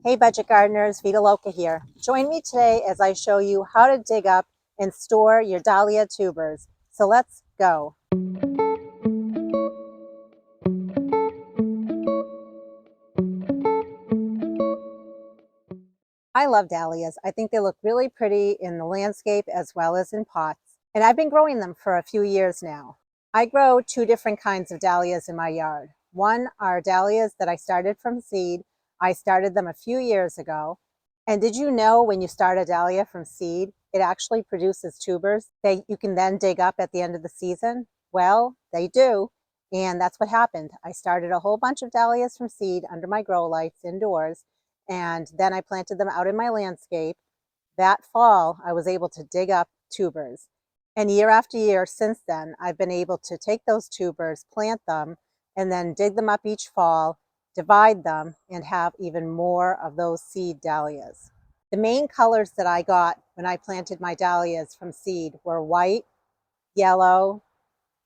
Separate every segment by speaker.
Speaker 1: Hey budget gardeners, Vita Loca here. Join me today as I show you how to dig up and store your dahlia tubers. So let's go. I love dahlias. I think they look really pretty in the landscape as well as in pots. And I've been growing them for a few years now. I grow two different kinds of dahlias in my yard. One are dahlias that I started from seed. I started them a few years ago. And did you know when you start a dahlia from seed, it actually produces tubers that you can then dig up at the end of the season? Well, they do. And that's what happened. I started a whole bunch of dahlias from seed under my grow lights indoors. And then I planted them out in my landscape. That fall, I was able to dig up tubers. And year after year since then, I've been able to take those tubers, plant them, and then dig them up each fall, divide them, and have even more of those seed dahlias. The main colors that I got when I planted my dahlias from seed were white, yellow,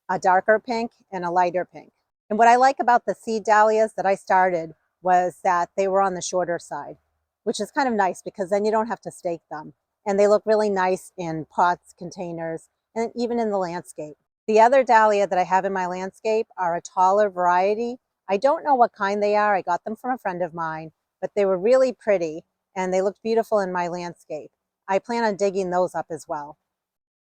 Speaker 1: a darker pink, and a lighter pink. And what I like about the seed dahlias that I started was that they were on the shorter side, which is kind of nice because then you don't have to stake them. And they look really nice in pots, containers, and even in the landscape. The other dahlia that I have in my landscape are a taller variety. I don't know what kind they are. I got them from a friend of mine, but they were really pretty and they looked beautiful in my landscape. I plan on digging those up as well.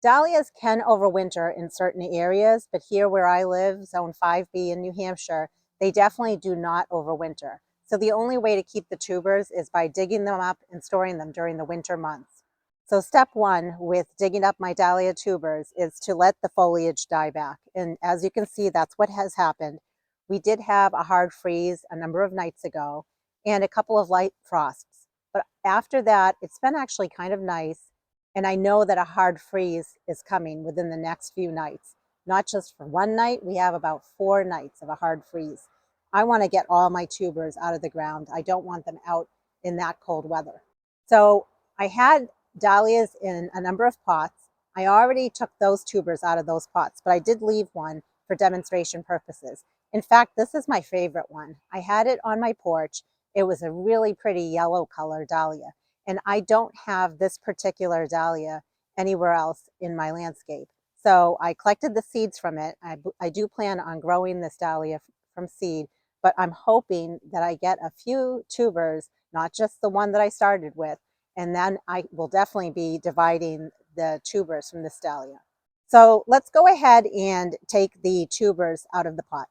Speaker 1: Dahlias can overwinter in certain areas, but here where I live, Zone 5B in New Hampshire, they definitely do not overwinter. So the only way to keep the tubers is by digging them up and storing them during the winter months. So step one with digging up my dahlia tubers is to let the foliage die back. And as you can see, that's what has happened. We did have a hard freeze a number of nights ago and a couple of light frosts. But after that, it's been actually kind of nice. And I know that a hard freeze is coming within the next few nights. Not just for one night, we have about 4 nights of a hard freeze. I want to get all my tubers out of the ground. I don't want them out in that cold weather. So I had dahlias in a number of pots. I already took those tubers out of those pots, but I did leave one for demonstration purposes. In fact, this is my favorite one. I had it on my porch. It was a really pretty yellow color dahlia. And I don't have this particular dahlia anywhere else in my landscape. So I collected the seeds from it. I do plan on growing this dahlia from seed, but I'm hoping that I get a few tubers, not just the one that I started with, and then I will definitely be dividing the tubers from this dahlia. So let's go ahead and take the tubers out of the pot.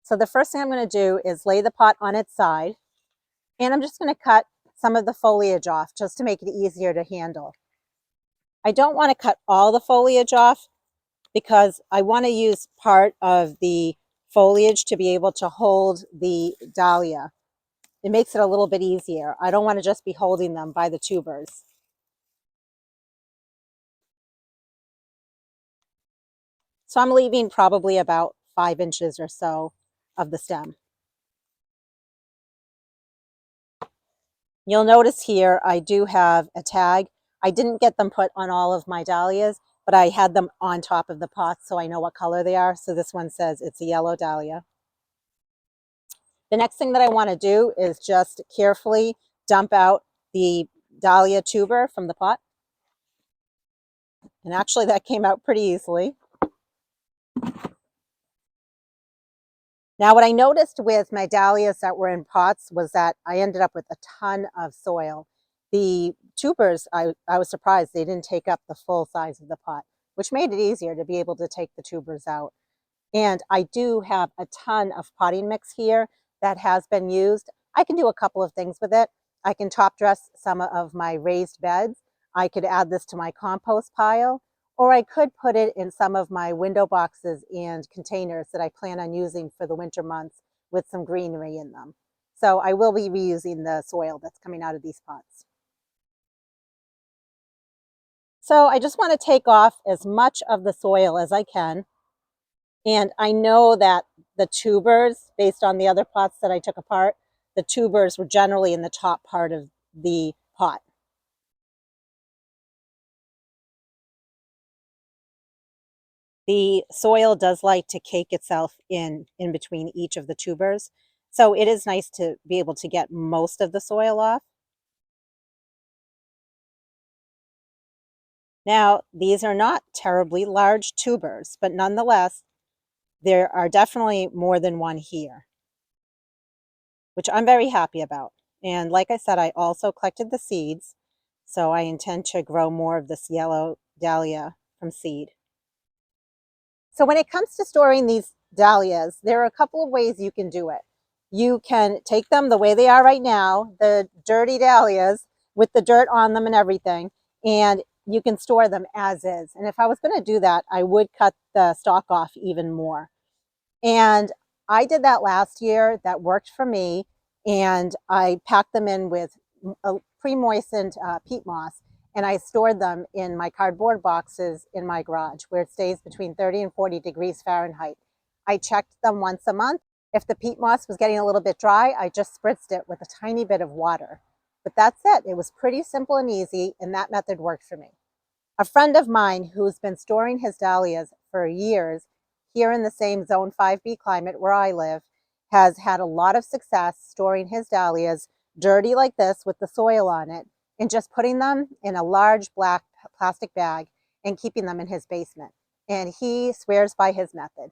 Speaker 1: So the first thing I'm going to do is lay the pot on its side, and I'm just going to cut some of the foliage off just to make it easier to handle. I don't want to cut all the foliage off because I want to use part of the foliage to be able to hold the dahlia. It makes it a little bit easier. I don't want to just be holding them by the tubers. So I'm leaving probably about 5 inches or so of the stem. You'll notice here I do have a tag. I didn't get them put on all of my dahlias, but I had them on top of the pots so I know what color they are. So this one says it's a yellow dahlia. The next thing that I want to do is just carefully dump out the dahlia tuber from the pot. And actually that came out pretty easily. Now what I noticed with my dahlias that were in pots was that I ended up with a ton of soil. The tubers, I was surprised they didn't take up the full size of the pot, which made it easier to be able to take the tubers out. And I do have a ton of potting mix here that has been used. I can do a couple of things with it. I can top dress some of my raised beds. I could add this to my compost pile, or I could put it in some of my window boxes and containers that I plan on using for the winter months with some greenery in them. So I will be reusing the soil that's coming out of these pots. So I just want to take off as much of the soil as I can. And I know that the tubers, based on the other pots that I took apart, the tubers were generally in the top part of the pot. The soil does like to cake itself in between each of the tubers. So it is nice to be able to get most of the soil off. Now, these are not terribly large tubers, but nonetheless, there are definitely more than one here, which I'm very happy about. And like I said, I also collected the seeds, so I intend to grow more of this yellow dahlia from seed. So when it comes to storing these dahlias, there are a couple of ways you can do it. You can take them the way they are right now, the dirty dahlias with the dirt on them and everything, and you can store them as is. And if I was going to do that, I would cut the stalk off even more. And I did that last year. That worked for me. And I packed them in with a pre-moistened peat moss, and I stored them in my cardboard boxes in my garage where it stays between 30 and 40 degrees Fahrenheit. I checked them once a month. If the peat moss was getting a little bit dry, I just spritzed it with a tiny bit of water. But that's it. It was pretty simple and easy, and that method worked for me. A friend of mine who's been storing his dahlias for years here in the same Zone 5B climate where I live has had a lot of success storing his dahlias dirty like this with the soil on it and just putting them in a large black plastic bag and keeping them in his basement. And he swears by his method.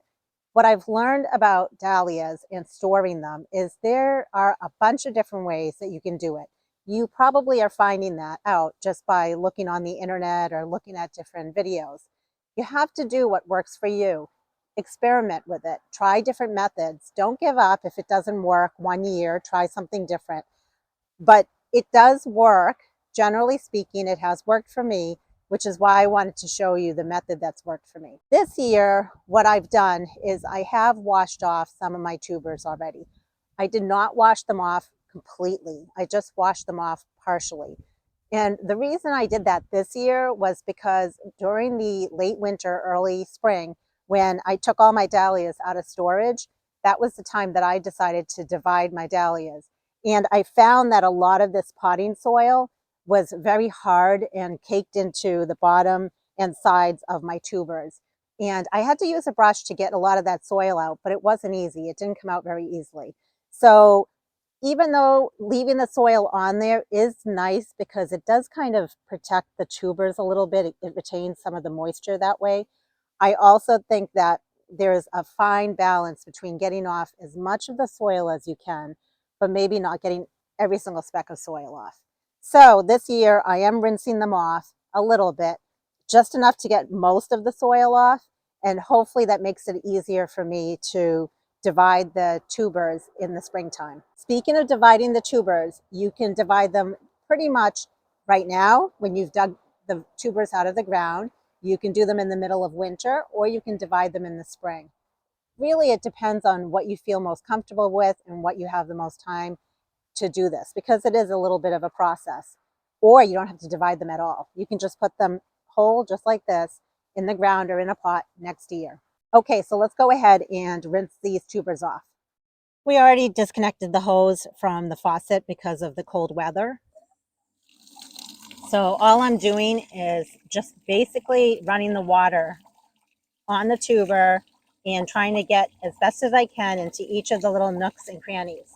Speaker 1: What I've learned about dahlias and storing them is there are a bunch of different ways that you can do it. You probably are finding that out just by looking on the internet or looking at different videos. You have to do what works for you. Experiment with it. Try different methods. Don't give up if it doesn't work 1 year. Try something different. But it does work. Generally speaking, it has worked for me, which is why I wanted to show you the method that's worked for me. This year, what I've done is I have washed off some of my tubers already. I did not wash them off completely. I just washed them off partially. And the reason I did that this year was because during the late winter, early spring, when I took all my dahlias out of storage, that was the time that I decided to divide my dahlias. And I found that a lot of this potting soil was very hard and caked into the bottom and sides of my tubers. And I had to use a brush to get a lot of that soil out, but it wasn't easy. It didn't come out very easily. So even though leaving the soil on there is nice because it does kind of protect the tubers a little bit, it retains some of the moisture that way. I also think that there's a fine balance between getting off as much of the soil as you can, but maybe not getting every single speck of soil off. So this year I am rinsing them off a little bit, just enough to get most of the soil off. And hopefully that makes it easier for me to divide the tubers in the springtime. Speaking of dividing the tubers, you can divide them pretty much right now when you've dug the tubers out of the ground. You can do them in the middle of winter, or you can divide them in the spring. Really, it depends on what you feel most comfortable with and what you have the most time to do this, because it is a little bit of a process. Or you don't have to divide them at all. You can just put them whole, just like this, in the ground or in a pot next year. Okay, so let's go ahead and rinse these tubers off. We already disconnected the hose from the faucet because of the cold weather. So all I'm doing is just basically running the water on the tuber and trying to get as best as I can into each of the little nooks and crannies.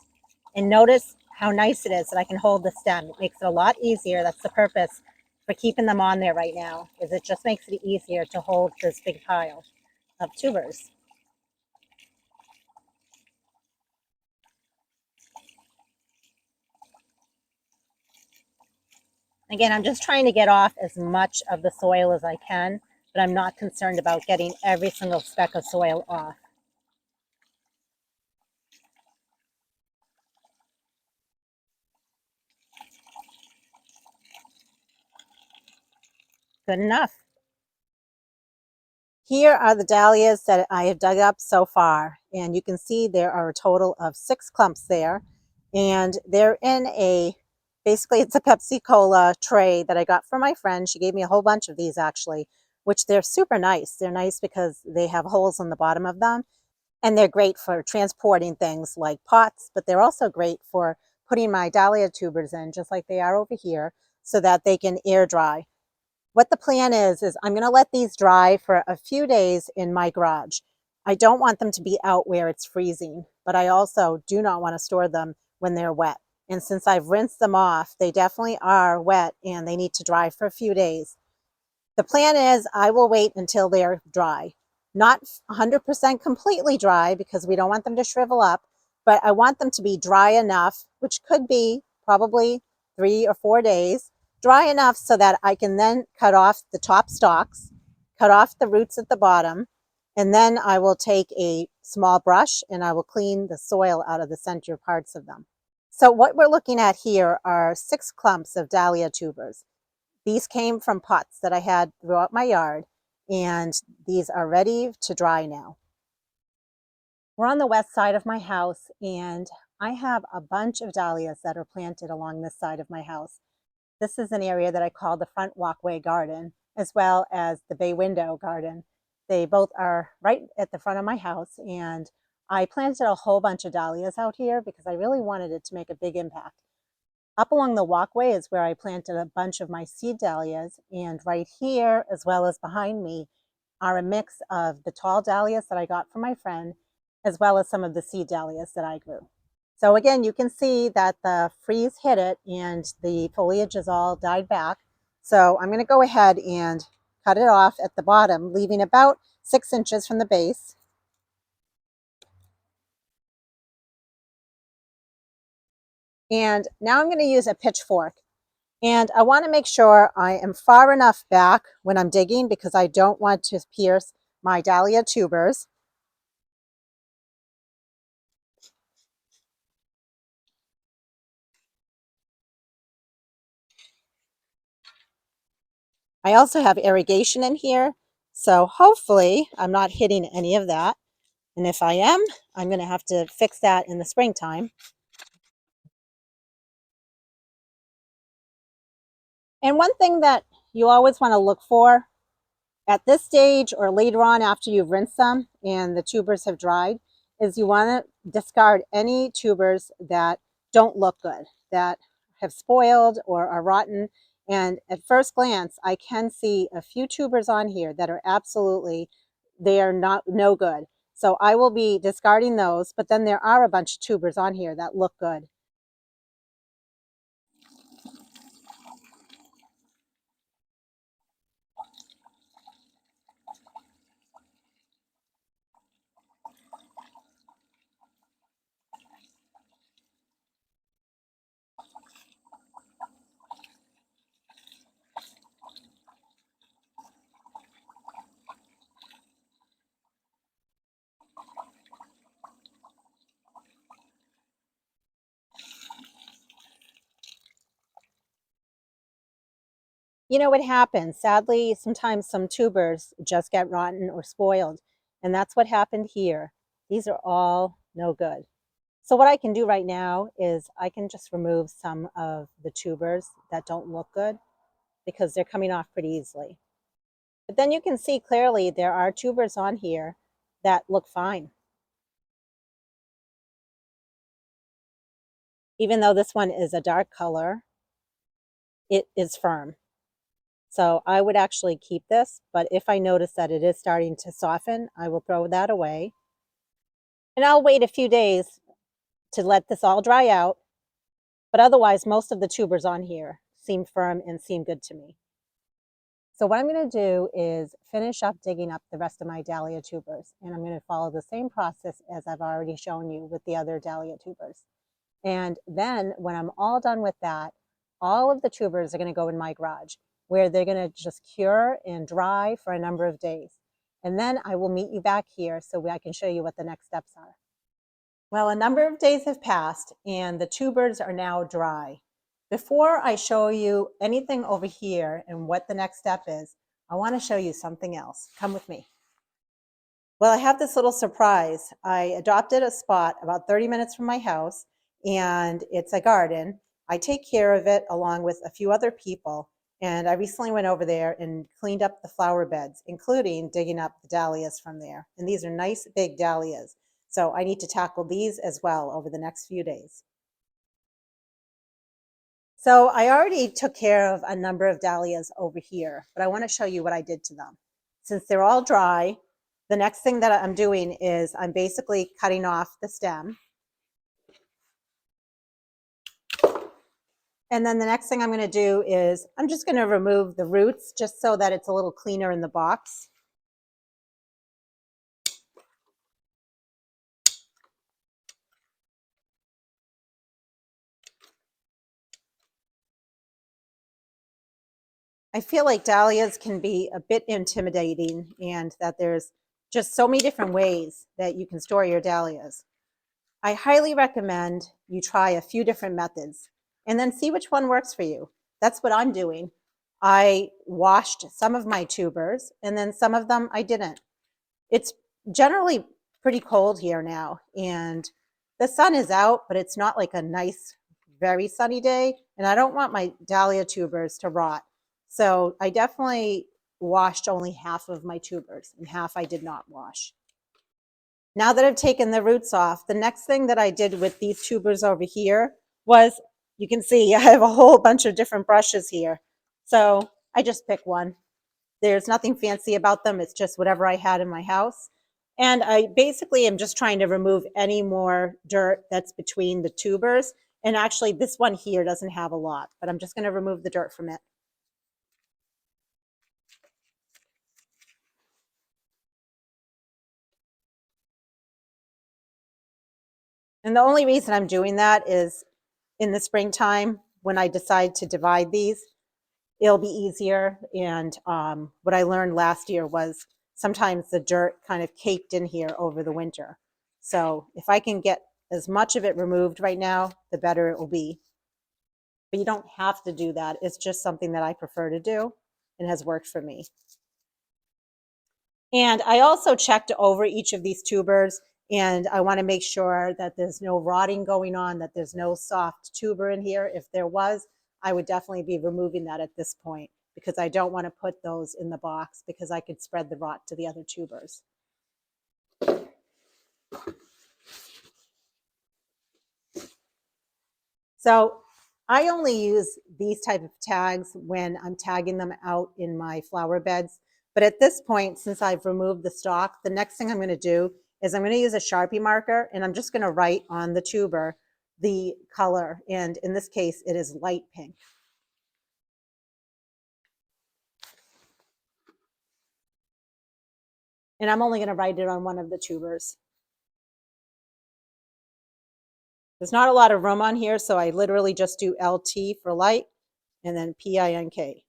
Speaker 1: And notice how nice it is that I can hold the stem. It makes it a lot easier. That's the purpose for keeping them on there right now, is it just makes it easier to hold this big pile of tubers. Again, I'm just trying to get off as much of the soil as I can, but I'm not concerned about getting every single speck of soil off. Good enough. Here are the dahlias that I have dug up so far, and you can see there are a total of 6 clumps there, and they're in basically it's a Pepsi Cola tray that I got from my friend. She gave me a whole bunch of these actually, which they're super nice. They're nice because they have holes in the bottom of them, and they're great for transporting things like pots, but they're also great for putting my dahlia tubers in, just like they are over here, so that they can air dry. What the plan is I'm going to let these dry for a few days in my garage. I don't want them to be out where it's freezing, but I also do not want to store them when they're wet. And since I've rinsed them off, they definitely are wet and they need to dry for a few days. The plan is I will wait until they're dry. Not 100% completely dry because we don't want them to shrivel up, but I want them to be dry enough, which could be probably 3 or 4 days, dry enough so that I can then cut off the top stalks, cut off the roots at the bottom, and then I will take a small brush and I will clean the soil out of the center parts of them. So what we're looking at here are 6 clumps of dahlia tubers. These came from pots that I had throughout my yard, and these are ready to dry now. We're on the west side of my house, and I have a bunch of dahlias that are planted along this side of my house. This is an area that I call the front walkway garden, as well as the bay window garden. They both are right at the front of my house, and I planted a whole bunch of dahlias out here because I really wanted it to make a big impact. Up along the walkway is where I planted a bunch of my seed dahlias, and right here, as well as behind me, are a mix of the tall dahlias that I got from my friend, as well as some of the seed dahlias that I grew. So again, you can see that the freeze hit it and the foliage is all died back. So I'm going to go ahead and cut it off at the bottom, leaving about 6 inches from the base. And now I'm going to use a pitchfork. And I want to make sure I am far enough back when I'm digging because I don't want to pierce my dahlia tubers. I also have irrigation in here, so hopefully I'm not hitting any of that. And if I am, I'm going to have to fix that in the springtime. And one thing that you always want to look for at this stage or later on after you've rinsed them and the tubers have dried is you want to discard any tubers that don't look good, that have spoiled or are rotten. And at first glance, I can see a few tubers on here that are absolutely, they are not no good. So I will be discarding those, but then there are a bunch of tubers on here that look good. You know what happens? Sadly, sometimes some tubers just get rotten or spoiled, and that's what happened here. These are all no good. So what I can do right now is I can just remove some of the tubers that don't look good because they're coming off pretty easily. But then you can see clearly there are tubers on here that look fine. Even though this one is a dark color, it is firm. So I would actually keep this, but if I notice that it is starting to soften, I will throw that away. And I'll wait a few days to let this all dry out. But otherwise, most of the tubers on here seem firm and seem good to me. So what I'm going to do is finish up digging up the rest of my dahlia tubers. And I'm going to follow the same process as I've already shown you with the other dahlia tubers. And then when I'm all done with that, all of the tubers are going to go in my garage where they're going to just cure and dry for a number of days. And then I will meet you back here so I can show you what the next steps are. Well, a number of days have passed and the tubers are now dry. Before I show you anything over here and what the next step is, I want to show you something else. Come with me. Well, I have this little surprise. I adopted a spot about 30 minutes from my house, and it's a garden. I take care of it along with a few other people, and I recently went over there and cleaned up the flower beds, including digging up the dahlias from there. And these are nice big dahlias. So I need to tackle these as well over the next few days. So I already took care of a number of dahlias over here, but I want to show you what I did to them. Since they're all dry, the next thing that I'm doing is I'm basically cutting off the stem. And then the next thing I'm going to do is I'm just going to remove the roots just so that it's a little cleaner in the box. I feel like dahlias can be a bit intimidating and that there's just so many different ways that you can store your dahlias. I highly recommend you try a few different methods and then see which one works for you. That's what I'm doing. I washed some of my tubers and then some of them I didn't. It's generally pretty cold here now and the sun is out, but it's not like a nice, very sunny day. And I don't want my dahlia tubers to rot. So I definitely washed only half of my tubers and half I did not wash. Now that I've taken the roots off, the next thing that I did with these tubers over here was, you can see I have a whole bunch of different brushes here. So I just pick one. There's nothing fancy about them. It's just whatever I had in my house. And I basically am just trying to remove any more dirt that's between the tubers. And actually this one here doesn't have a lot, but I'm just going to remove the dirt from it. And the only reason I'm doing that is in the springtime when I decide to divide these, it'll be easier. And what I learned last year was sometimes the dirt kind of caked in here over the winter. So if I can get as much of it removed right now, the better it will be. But you don't have to do that. It's just something that I prefer to do and has worked for me. And I also checked over each of these tubers and I want to make sure that there's no rotting going on, that there's no soft tuber in here. If there was, I would definitely be removing that at this point because I don't want to put those in the box because I could spread the rot to the other tubers. So I only use these type of tags when I'm tagging them out in my flower beds. But at this point, since I've removed the stalk, the next thing I'm going to do is I'm going to use a Sharpie marker and I'm just going to write on the tuber the color. And in this case, it is light pink. And I'm only going to write it on one of the tubers. There's not a lot of room on here, so I literally just do LT for light and then PINK.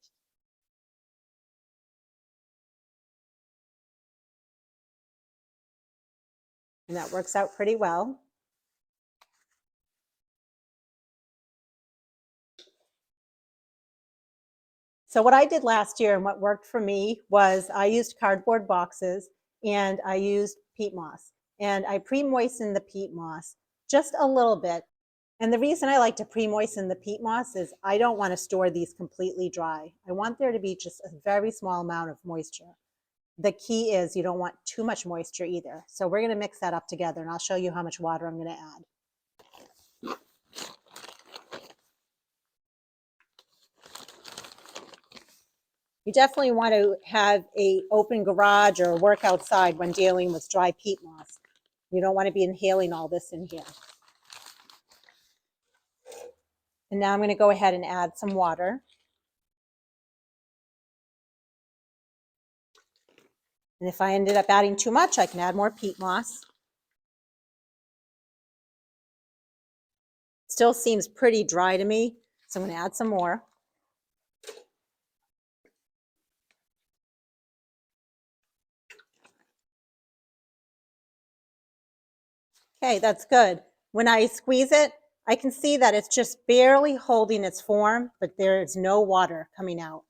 Speaker 1: And that works out pretty well. So what I did last year and what worked for me was I used cardboard boxes and I used peat moss. And I pre-moistened the peat moss just a little bit. And the reason I like to pre-moisten the peat moss is I don't want to store these completely dry. I want there to be just a very small amount of moisture. The key is you don't want too much moisture either. So we're going to mix that up together and I'll show you how much water I'm going to add. You definitely want to have an open garage or work outside when dealing with dry peat moss. You don't want to be inhaling all this in here. And now I'm going to go ahead and add some water. And if I ended up adding too much, I can add more peat moss. Still seems pretty dry to me, so I'm going to add some more. Okay, that's good. When I squeeze it, I can see that it's just barely holding its form, but there is no water coming out.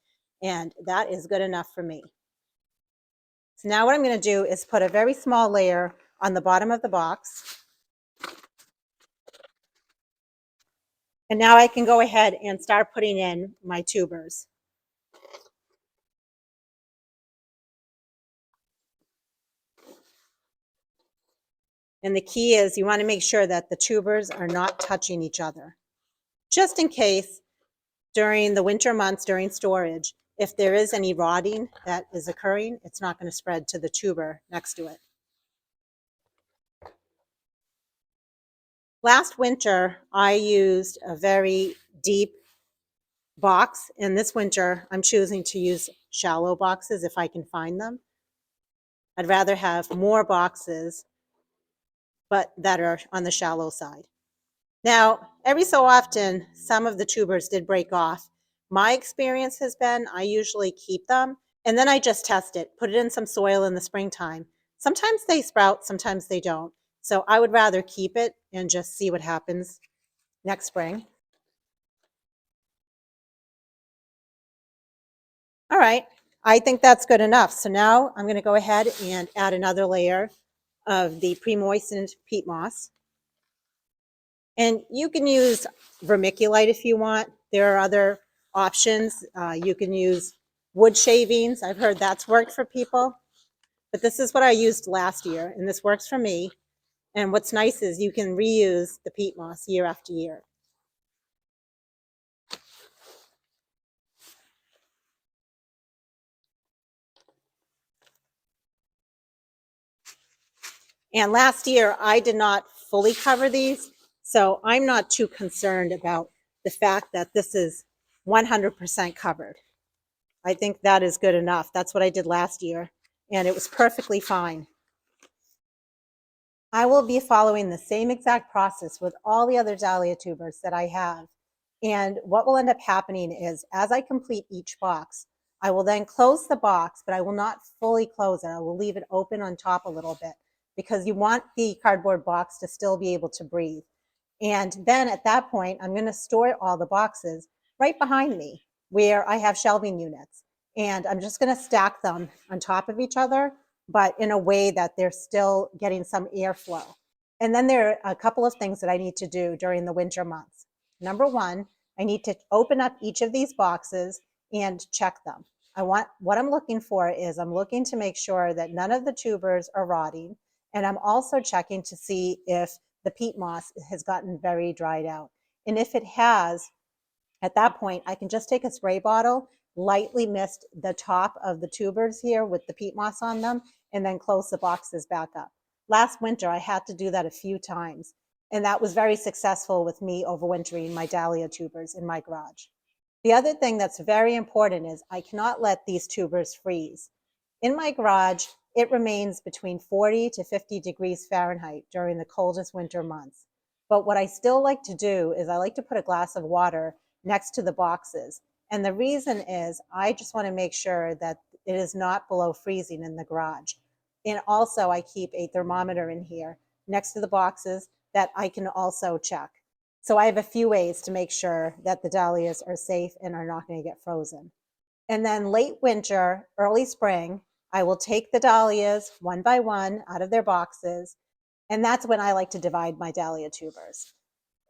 Speaker 1: And that is good enough for me. So now what I'm going to do is put a very small layer on the bottom of the box. And now I can go ahead and start putting in my tubers. And the key is you want to make sure that the tubers are not touching each other. Just in case during the winter months, during storage, if there is any rotting that is occurring, it's not going to spread to the tuber next to it. Last winter, I used a very deep box. And this winter, I'm choosing to use shallow boxes if I can find them. I'd rather have more boxes, but that are on the shallow side. Now, every so often, some of the tubers did break off. My experience has been I usually keep them and then I just test it, put it in some soil in the springtime. Sometimes they sprout, sometimes they don't. So I would rather keep it and just see what happens next spring. All right, I think that's good enough. So now I'm going to go ahead and add another layer of the pre-moistened peat moss. And you can use vermiculite if you want. There are other options. You can use wood shavings. I've heard that's worked for people. But this is what I used last year, and this works for me. And what's nice is you can reuse the peat moss year after year. And last year, I did not fully cover these, so I'm not too concerned about the fact that this is 100% covered. I think that is good enough. That's what I did last year, and it was perfectly fine. I will be following the same exact process with all the other dahlia tubers that I have. And what will end up happening is as I complete each box, I will then close the box, but I will not fully close it. I will leave it open on top a little bit because you want the cardboard box to still be able to breathe. And then at that point, I'm going to store all the boxes right behind me where I have shelving units. And I'm just going to stack them on top of each other, but in a way that they're still getting some airflow. And then there are a couple of things that I need to do during the winter months. Number one, I need to open up each of these boxes and check them. What I'm looking for is I'm looking to make sure that none of the tubers are rotting. And I'm also checking to see if the peat moss has gotten very dried out. And if it has, at that point, I can just take a spray bottle, lightly mist the top of the tubers here with the peat moss on them, and then close the boxes back up. Last winter, I had to do that a few times, and that was very successful with me overwintering my dahlia tubers in my garage. The other thing that's very important is I cannot let these tubers freeze. In my garage, it remains between 40 to 50 degrees Fahrenheit during the coldest winter months. But what I still like to do is I like to put a glass of water next to the boxes. And the reason is I just want to make sure that it is not below freezing in the garage. And also I keep a thermometer in here next to the boxes that I can also check. So I have a few ways to make sure that the dahlias are safe and are not going to get frozen. And then late winter, early spring, I will take the dahlias one by one out of their boxes. And that's when I like to divide my dahlia tubers.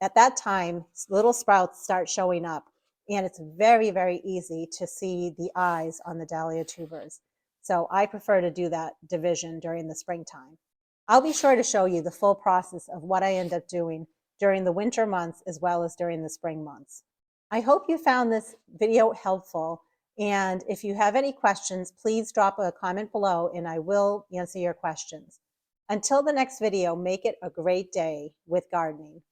Speaker 1: At that time, little sprouts start showing up, and it's very, very easy to see the eyes on the dahlia tubers. So I prefer to do that division during the springtime. I'll be sure to show you the full process of what I end up doing during the winter months as well as during the spring months. I hope you found this video helpful. And if you have any questions, please drop a comment below and I will answer your questions. Until the next video, make it a great day with gardening.